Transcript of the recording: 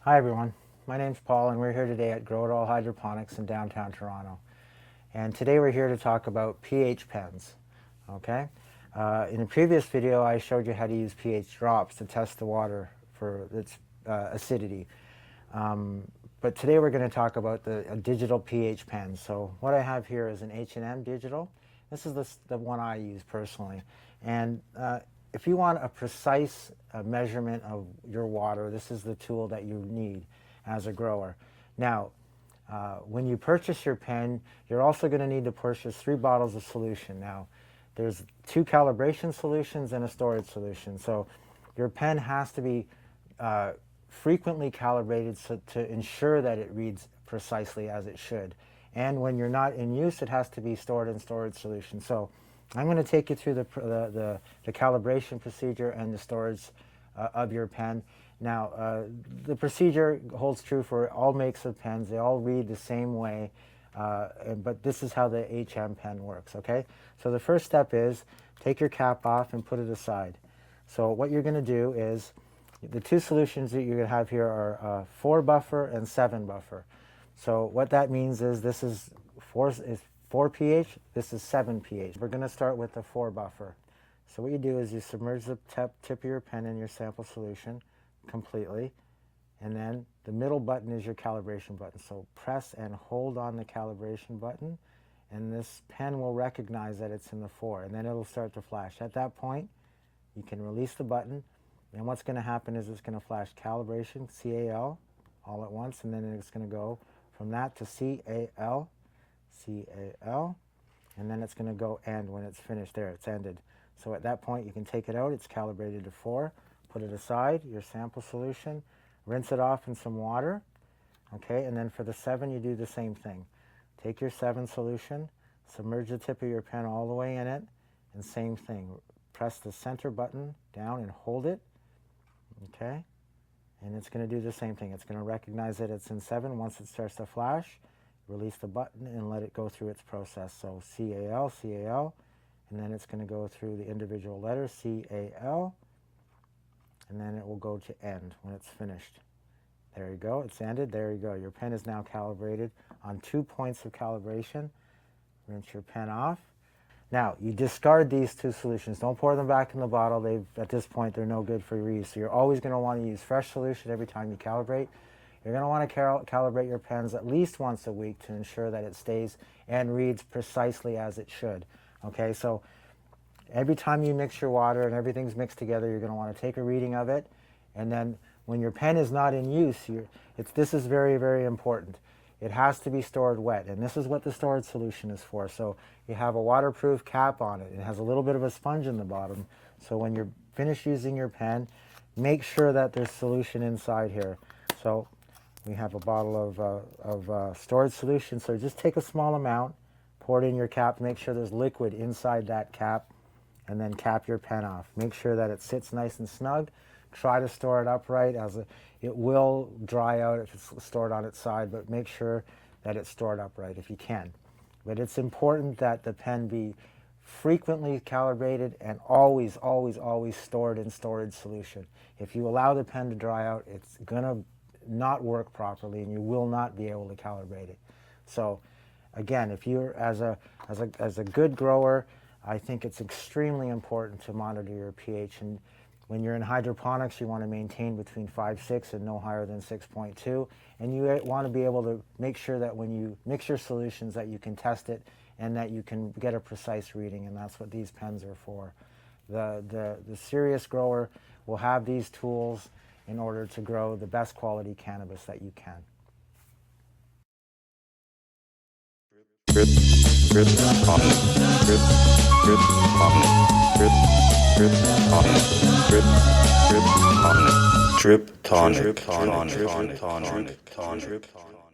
Hi everyone, my name's Paul and we're here today at Grow It All Hydroponics in downtown Toronto. And today we're here to talk about pH pens. Okay? In a previous video I showed you how to use pH drops to test the water for its acidity. But today we're going to talk about the digital pH pen. So what I have here is an H&M digital. This is the one I use personally. And if you want a precise measurement of your water, this is the tool that you need as a grower. Now, when you purchase your pen, you're also going to need to purchase 3 bottles of solution. Now, there's 2 calibration solutions and a storage solution. So your pen has to be frequently calibrated to ensure that it reads precisely as it should. And when you're not in use, it has to be stored in storage solution. So I'm going to take you through the calibration procedure and the storage of your pen. Now, the procedure holds true for all makes of pens. They all read the same way, but this is how the HM pen works, okay? So the first step is take your cap off and put it aside. So what you're going to do is, the 2 solutions that you're going to have here are 4 buffer and 7 buffer. So what that means is this is 4 pH, this is 7 pH. We're going to start with the 4 buffer. So what you do is you submerge the tip of your pen in your sample solution completely, and then the middle button is your calibration button. So press and hold on the calibration button, and this pen will recognize that it's in the 4, and then it'll start to flash. At that point, you can release the button, and what's going to happen is it's going to flash calibration, CAL, all at once, and then it's going to go from that to CAL, CAL, and then it's going to go end when it's finished there. It's ended. So at that point, you can take it out. It's calibrated to 4. Put it aside, your sample solution, rinse it off in some water, okay, and then for the 7, you do the same thing. Take your 7 solution, submerge the tip of your pen all the way in it, and same thing. Press the center button down and hold it, okay, and it's going to do the same thing. It's going to recognize that it's in 7. Once it starts to flash, release the button and let it go through its process. So CAL, CAL, and then it's going to go through the individual letters, CAL, and then it will go to end when it's finished. There you go, it's ended, there you go. Your pen is now calibrated on 2 points of calibration. Rinse your pen off. Now, you discard these 2 solutions. Don't pour them back in the bottle. At this point, they're no good for reuse. So you're always going to want to use fresh solution every time you calibrate. You're going to want to calibrate your pens at least once a week to ensure that it stays and reads precisely as it should. Okay, so every time you mix your water and everything's mixed together, you're going to want to take a reading of it. And then when your pen is not in use, this is very, very important. It has to be stored wet, and this is what the storage solution is for. So you have a waterproof cap on it. It has a little bit of a sponge in the bottom. So when you're finished using your pen, make sure that there's solution inside here. So we have a bottle of storage solution. So just take a small amount, pour it in your cap, make sure there's liquid inside that cap, and then cap your pen off. Make sure that it sits nice and snug. Try to store it upright, it will dry out if it's stored on its side, but make sure that it's stored upright if you can. But it's important that the pen be frequently calibrated and always, always, always stored in storage solution. If you allow the pen to dry out, it's going to not work properly and you will not be able to calibrate it. So again, if you're as a good grower, I think it's extremely important to monitor your pH. And when you're in hydroponics, you want to maintain between 5.6 and no higher than 6.2. And you want to be able to make sure that when you mix your solutions that you can test it and that you can get a precise reading, and that's what these pens are for. The serious grower will have these tools in order to grow the best quality cannabis that you can. Drip tonic.